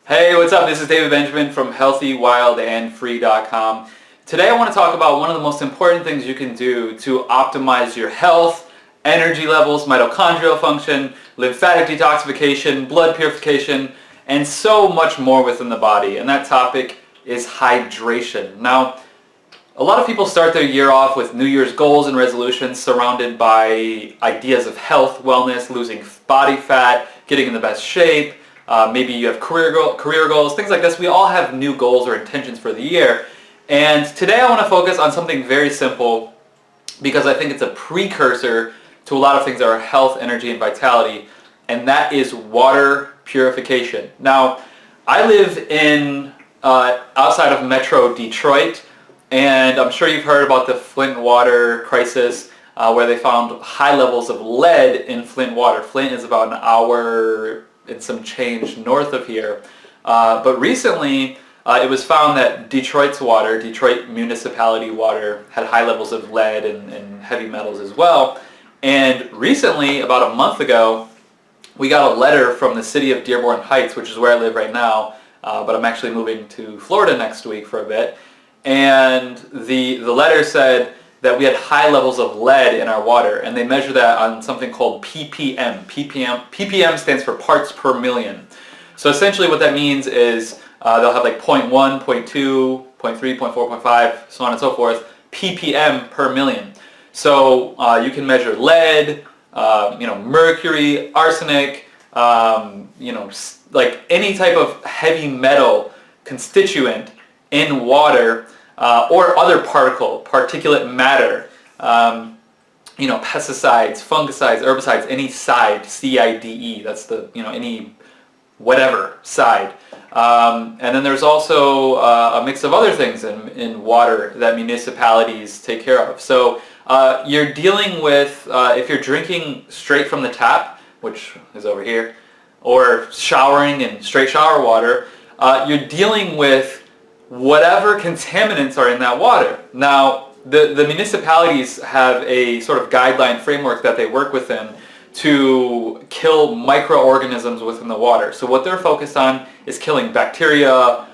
Hey, what's up? This is David Benjamin from healthywildandfree.com. Today I want to talk about one of the most important things you can do to optimize your health, energy levels, mitochondrial function, lymphatic detoxification, blood purification, and so much more within the body. And that topic is hydration. Now, a lot of people start their year off with New Year's goals and resolutions surrounded by ideas of health, wellness, losing body fat, getting in the best shape. Maybe you have career goals, things like this. We all have new goals or intentions for the year. And today I want to focus on something very simple because I think it's a precursor to a lot of things that are health, energy, and vitality, and that is water purification. Now, I live in outside of Metro Detroit, and I'm sure you've heard about the Flint water crisis where they found high levels of lead in Flint water. Flint is about an hour and some change north of here. But recently, it was found that Detroit's water, Detroit municipality water, had high levels of lead and heavy metals as well. And recently, about a month ago, we got a letter from the city of Dearborn Heights, which is where I live right now, but I'm actually moving to Florida next week for a bit. And the letter said that we had high levels of lead in our water, and they measure that on something called ppm. ppm stands for parts per million. So essentially what that means is they'll have like 0.1, 0.2, 0.3, 0.4, 0.5, so on and so forth, ppm per million. So you can measure lead, mercury, arsenic, like any type of heavy metal constituent in water, or other particulate matter, pesticides, fungicides, herbicides, any side, C-I-D-E, that's the, any whatever side. And then there's also a mix of other things in water that municipalities take care of. So you're dealing with, if you're drinking straight from the tap, which is over here, or showering in straight shower water, you're dealing with whatever contaminants are in that water. Now, the municipalities have a sort of guideline framework that they work within to kill microorganisms within the water. So what they're focused on is killing bacteria,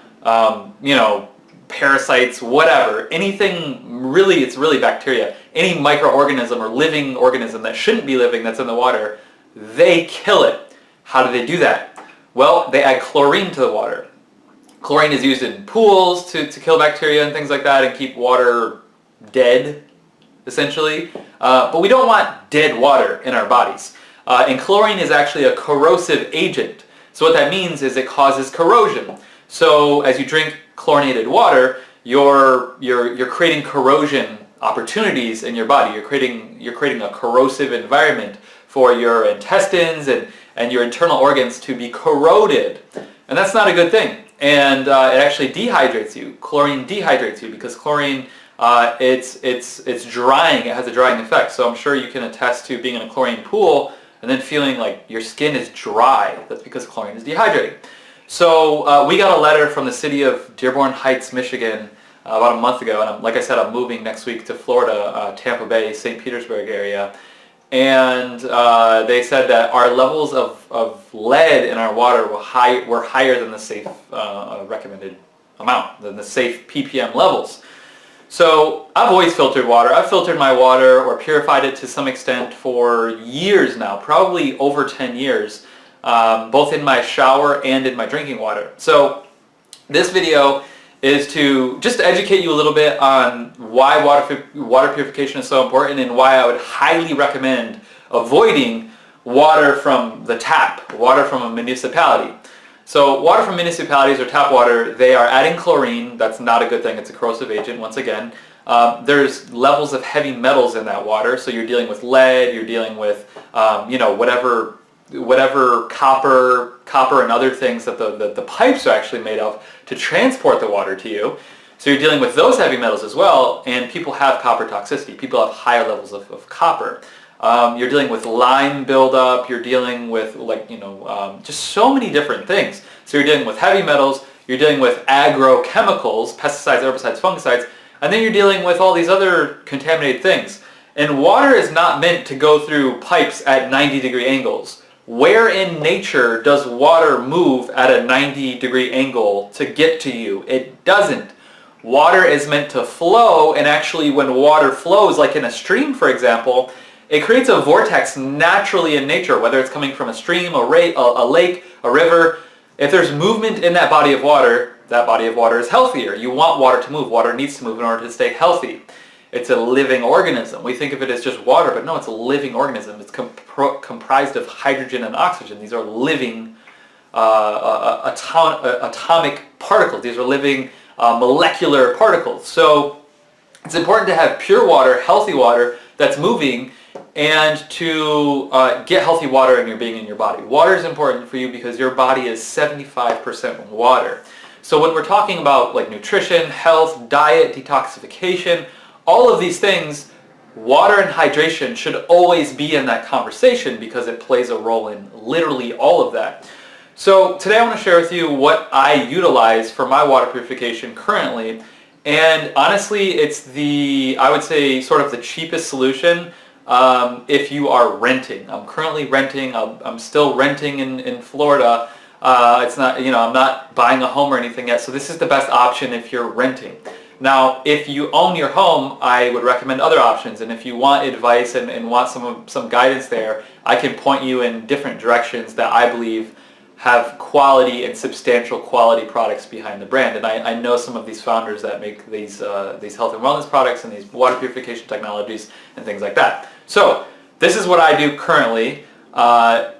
parasites, whatever. Anything really, it's really bacteria. Any microorganism or living organism that shouldn't be living that's in the water, they kill it. How do they do that? Well, they add chlorine to the water. Chlorine is used in pools to kill bacteria and things like that and keep water dead, essentially. But we don't want dead water in our bodies. And chlorine is actually a corrosive agent. So what that means is it causes corrosion. So as you drink chlorinated water, you're creating corrosion opportunities in your body. You're creating a corrosive environment for your intestines and your internal organs to be corroded. And that's not a good thing. And it actually dehydrates you. Chlorine dehydrates you because chlorine, it's drying. It has a drying effect. So I'm sure you can attest to being in a chlorine pool and then feeling like your skin is dry. That's because chlorine is dehydrating. So we got a letter from the city of Dearborn Heights, Michigan, about a month ago. And like I said, I'm moving next week to Florida, Tampa Bay, St. Petersburg area. And they said that our levels of lead in our water were higher than the safe recommended amount, than the safe ppm levels. So I've always filtered water. I've filtered my water or purified it to some extent for years now, probably over 10 years, both in my shower and in my drinking water. So this video is to just educate you a little bit on why water purification is so important and why I would highly recommend avoiding water from the tap, water from a municipality. So water from municipalities or tap water, they are adding chlorine. That's not a good thing. It's a corrosive agent, once again. There's levels of heavy metals in that water, so you're dealing with lead, you're dealing with whatever copper and other things that the pipes are actually made of to transport the water to you. So you're dealing with those heavy metals as well, and people have copper toxicity. People have higher levels of copper. You're dealing with lime buildup. You're dealing with just so many different things. So you're dealing with heavy metals. You're dealing with agrochemicals, pesticides, herbicides, fungicides, and then you're dealing with all these other contaminated things. And water is not meant to go through pipes at 90-degree angles. Where in nature does water move at a 90-degree angle to get to you? It doesn't. Water is meant to flow, and actually when water flows, like in a stream for example, it creates a vortex naturally in nature, whether it's coming from a stream, a lake, a river. If there's movement in that body of water is healthier. You want water to move. Water needs to move in order to stay healthy. It's a living organism. We think of it as just water, but no, it's a living organism. It's comprised of hydrogen and oxygen. These are living atomic particles. These are living molecular particles. So it's important to have pure water, healthy water that's moving, and to get healthy water in your being in your body. Water is important for you because your body is 75% water. So when we're talking about like nutrition, health, diet, detoxification, all of these things, water and hydration should always be in that conversation because it plays a role in literally all of that. So today I want to share with you what I utilize for my water purification currently. And honestly, it's I would say, sort of the cheapest solution if you are renting. I'm currently renting. I'm still renting in Florida. It's not, I'm not buying a home or anything yet. So this is the best option if you're renting. Now, if you own your home, I would recommend other options. And if you want advice and want some guidance there, I can point you in different directions that I believe have quality and substantial quality products behind the brand. And I know some of these founders that make these health and wellness products and these water purification technologies and things like that. So this is what I do currently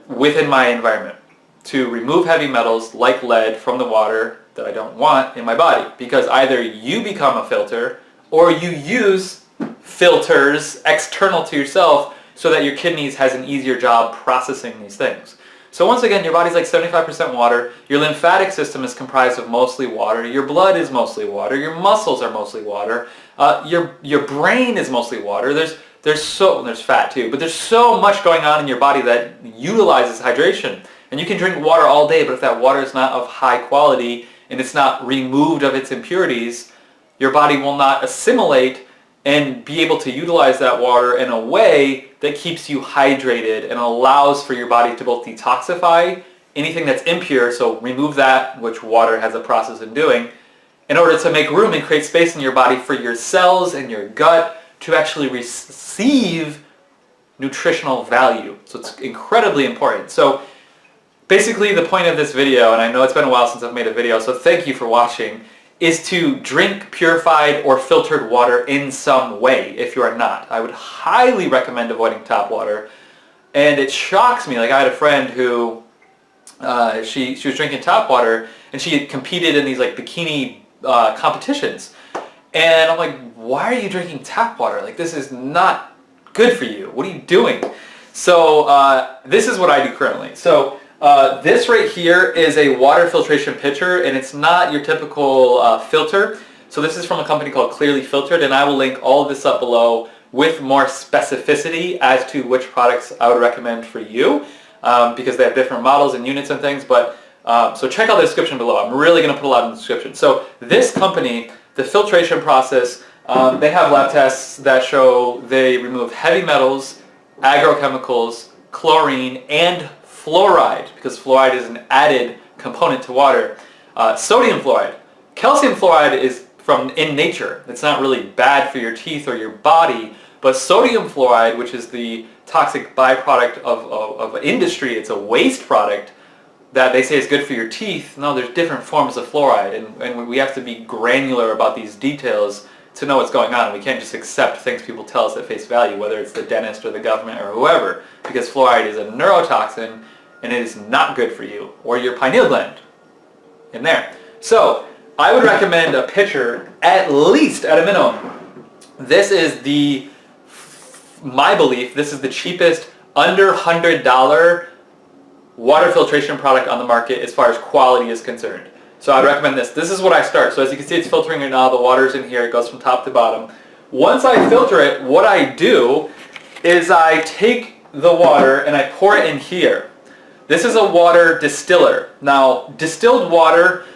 within my environment to remove heavy metals like lead from the water that I don't want in my body, because either you become a filter or you use filters external to yourself so that your kidneys has an easier job processing these things. So once again, your body's like 75% water, your lymphatic system is comprised of mostly water, your blood is mostly water, your muscles are mostly water, your brain is mostly water, there's fat too, but there's so much going on in your body that utilizes hydration. And you can drink water all day, but if that water is not of high quality and it's not removed of its impurities, your body will not assimilate and be able to utilize that water in a way that keeps you hydrated and allows for your body to both detoxify anything that's impure, so remove that, which water has a process in doing, in order to make room and create space in your body for your cells and your gut to actually receive nutritional value. So it's incredibly important. So basically the point of this video, and I know it's been a while since I've made a video, so thank you for watching, is to drink purified or filtered water in some way if you are not. I would highly recommend avoiding tap water. And it shocks me, like I had a friend who, she was drinking tap water and she had competed in these like bikini competitions. And I'm like, why are you drinking tap water? Like, this is not good for you. What are you doing? So this is what I do currently. So this right here is a water filtration pitcher, and it's not your typical filter. So this is from a company called Clearly Filtered, and I will link all of this up below with more specificity as to which products I would recommend for you, because they have different models and units and things. But so check out the description below. I'm really going to put a lot in the description. So this company, the filtration process, they have lab tests that show they remove heavy metals, agrochemicals, chlorine, and fluoride, because fluoride is an added component to water. Sodium fluoride. Calcium fluoride is from in nature. It's not really bad for your teeth or your body, but sodium fluoride, which is the toxic byproduct of industry, it's a waste product that they say is good for your teeth. No, there's different forms of fluoride, and we have to be granular about these details to know what's going on. We can't just accept things people tell us at face value, whether it's the dentist or the government or whoever, because fluoride is a neurotoxin and it is not good for you or your pineal gland in there. So I would recommend a pitcher, at least at a minimum. This is my belief, this is the cheapest under $100 water filtration product on the market as far as quality is concerned. So I'd recommend this. This is what I start. So as you can see, it's filtering right now. The water's in here. It goes from top to bottom. Once I filter it, what I do is I take the water and I pour it in here. This is a water distiller. Now, distilled water,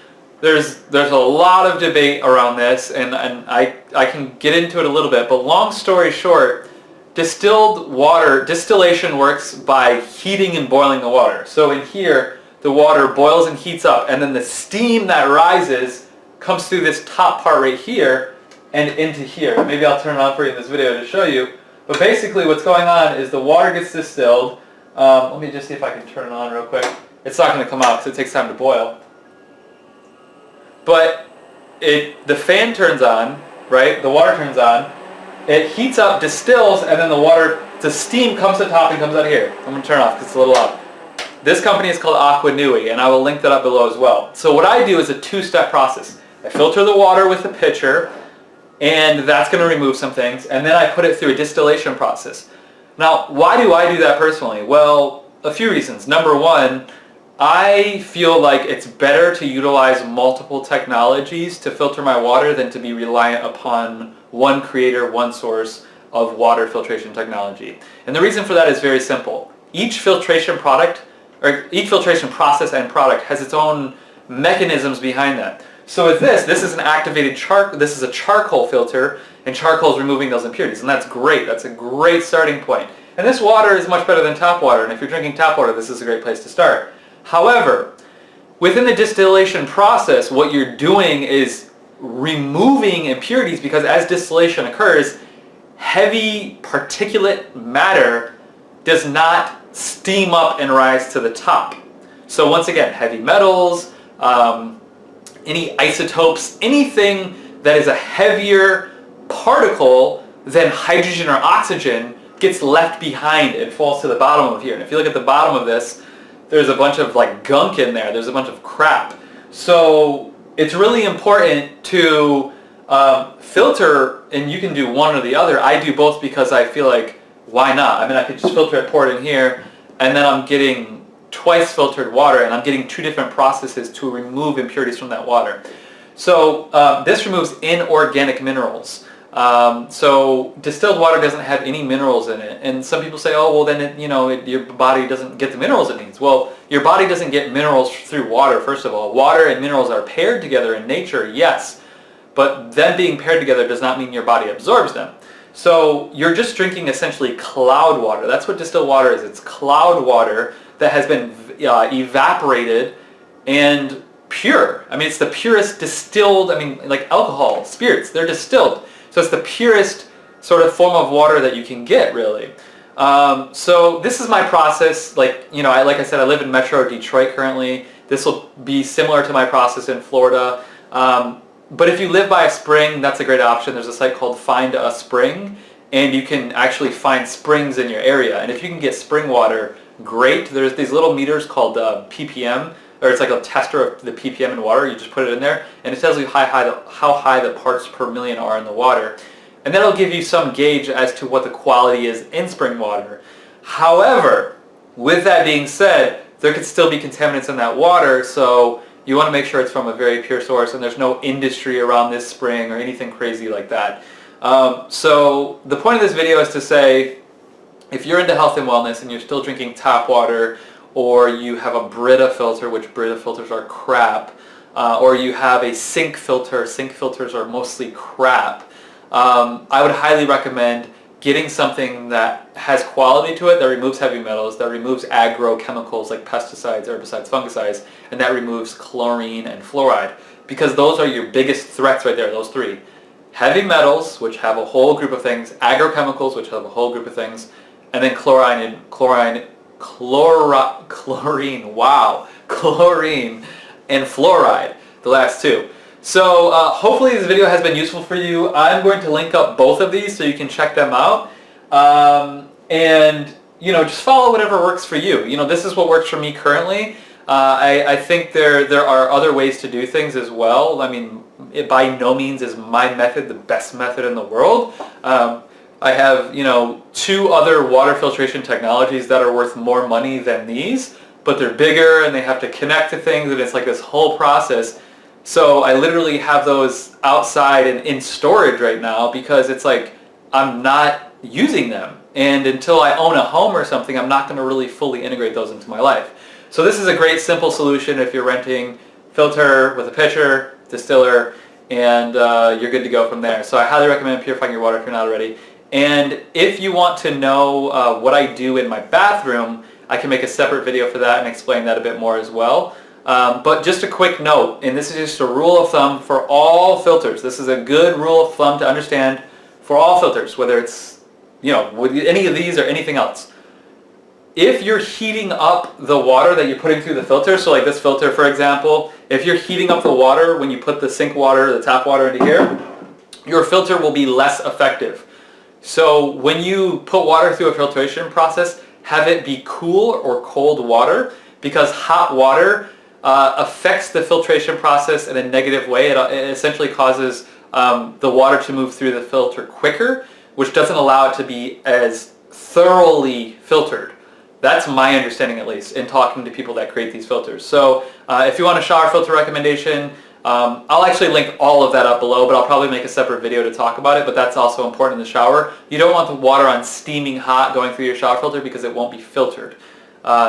there's a lot of debate around this, and I can get into it a little bit, but long story short, distilled water, distillation works by heating and boiling the water. So in here, the water boils and heats up, and then the steam that rises comes through this top part right here and into here. Maybe I'll turn it on for you in this video to show you. But basically what's going on is the water gets distilled. Let me just see if I can turn it on real quick. It's not going to come out because it takes time to boil. But the fan turns on, right? The water turns on. It heats up, distills, and then the steam comes to the top and comes out here. I'm going to turn it off because it's a little loud. This company is called Aquanui, and I will link that up below as well. So what I do is a two-step process. I filter the water with a pitcher, and that's going to remove some things, and then I put it through a distillation process. Now, why do I do that personally? Well, a few reasons. Number one, I feel like it's better to utilize multiple technologies to filter my water than to be reliant upon one creator, one source of water filtration technology. And the reason for that is very simple. Each filtration product, or each filtration process and product has its own mechanisms behind that. So with this is an activated this is a charcoal filter, and charcoal is removing those impurities, and that's great. That's a great starting point. And this water is much better than tap water, and if you're drinking tap water, this is a great place to start. However, within the distillation process, what you're doing is removing impurities, because as distillation occurs, heavy particulate matter does not steam up and rise to the top. So once again, heavy metals, any isotopes, anything that is a heavier particle than hydrogen or oxygen gets left behind and falls to the bottom of here. And if you look at the bottom of this, there's a bunch of like gunk in there. There's a bunch of crap. So it's really important to filter, and you can do one or the other. I do both because I feel like, why not? I mean, I could just filter it, pour it in here, and then I'm getting twice filtered water, and I'm getting two different processes to remove impurities from that water. So this removes inorganic minerals. So distilled water doesn't have any minerals in it, and some people say, oh, well then your body doesn't get the minerals it needs. Well, your body doesn't get minerals through water, first of all. Water and minerals are paired together in nature, yes, but them being paired together does not mean your body absorbs them. So you're just drinking essentially cloud water. That's what distilled water is. It's cloud water that has been evaporated and pure. I mean, it's the purest distilled, like alcohol, spirits, they're distilled. So it's the purest sort of form of water that you can get, really. So this is my process. Like I said, I live in Metro Detroit currently. This will be similar to my process in Florida. But if you live by a spring, that's a great option. There's a site called Find a Spring, and you can actually find springs in your area. And if you can get spring water, great. There's these little meters called ppm, or it's like a tester of the ppm in water. You just put it in there, and it tells you how high the parts per million are in the water. And that'll give you some gauge as to what the quality is in spring water. However, with that being said, there could still be contaminants in that water, so you want to make sure it's from a very pure source and there's no industry around this spring or anything crazy like that. So the point of this video is to say, if you're into health and wellness and you're still drinking tap water, or you have a Brita filter, which Brita filters are crap, or you have a sink filter, sink filters are mostly crap, I would highly recommend getting something that has quality to it, that removes heavy metals, that removes agrochemicals like pesticides, herbicides, fungicides, and that removes chlorine and fluoride, because those are your biggest threats right there, those three. Heavy metals, which have a whole group of things, agrochemicals, which have a whole group of things, and then chlorine, and fluoride, the last two. So hopefully this video has been useful for you. I'm going to link up both of these so you can check them out. And just follow whatever works for you. This is what works for me currently. I think there are other ways to do things as well. I mean, it by no means is my method the best method in the world. I have, two other water filtration technologies that are worth more money than these, but they're bigger and they have to connect to things, and it's like this whole process. So I literally have those outside and in storage right now because it's like I'm not using them. And until I own a home or something, I'm not going to really fully integrate those into my life. So this is a great simple solution if you're renting. Filter with a pitcher, distiller, and you're good to go from there. So I highly recommend purifying your water if you're not already. And if you want to know what I do in my bathroom, I can make a separate video for that and explain that a bit more as well. But just a quick note, and this is just a rule of thumb for all filters. This is a good rule of thumb to understand for all filters, whether it's, with any of these or anything else. If you're heating up the water that you're putting through the filter, so like this filter for example, if you're heating up the water when you put the sink water, the tap water into here, your filter will be less effective. So when you put water through a filtration process, have it be cool or cold water, because hot water affects the filtration process in a negative way. It essentially causes the water to move through the filter quicker, which doesn't allow it to be as thoroughly filtered. That's my understanding, at least, in talking to people that create these filters. So if you want a shower filter recommendation, I'll actually link all of that up below, but I'll probably make a separate video to talk about it, but that's also important in the shower. You don't want the water on steaming hot going through your shower filter because it won't be filtered.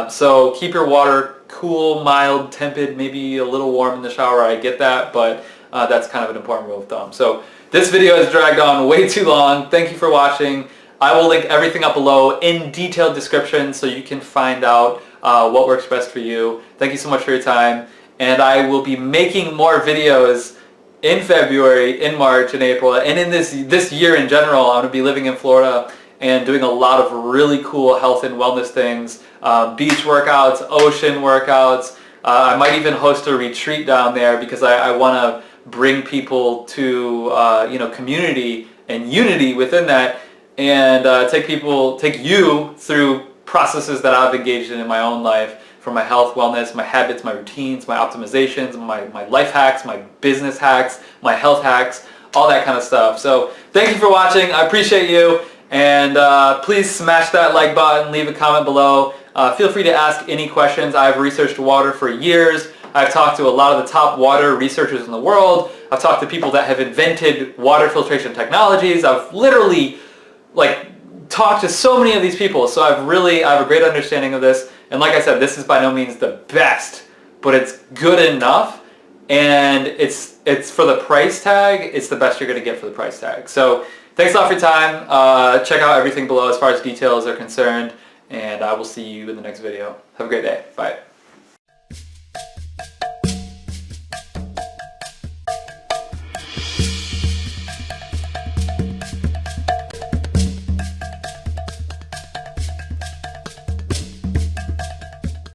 So keep your water cool, mild, tepid, maybe a little warm in the shower, I get that, but that's kind of an important rule of thumb. So this video has dragged on way too long. Thank you for watching. I will link everything up below in detailed description so you can find out what works best for you. Thank you so much for your time. And I will be making more videos in February, in March, in April, and in this year in general. I'm going to be living in Florida and doing a lot of really cool health and wellness things, beach workouts, ocean workouts. I might even host a retreat down there because I want to bring people to community and unity within that, and take you through processes that I've engaged in my own life, for my health, wellness, my habits, my routines, my optimizations, my life hacks, my business hacks, my health hacks, all that kind of stuff. So thank you for watching. I appreciate you. And please smash that like button, leave a comment below. Feel free to ask any questions. I've researched water for years. I've talked to a lot of the top water researchers in the world. I've talked to people that have invented water filtration technologies. I've literally talked to so many of these people. So I have a great understanding of this. And like I said, this is by no means the best, but it's good enough. And it's for the price tag, it's the best you're going to get for the price tag. So thanks a lot for your time. Check out everything below as far as details are concerned, and I will see you in the next video. Have a great day. Bye.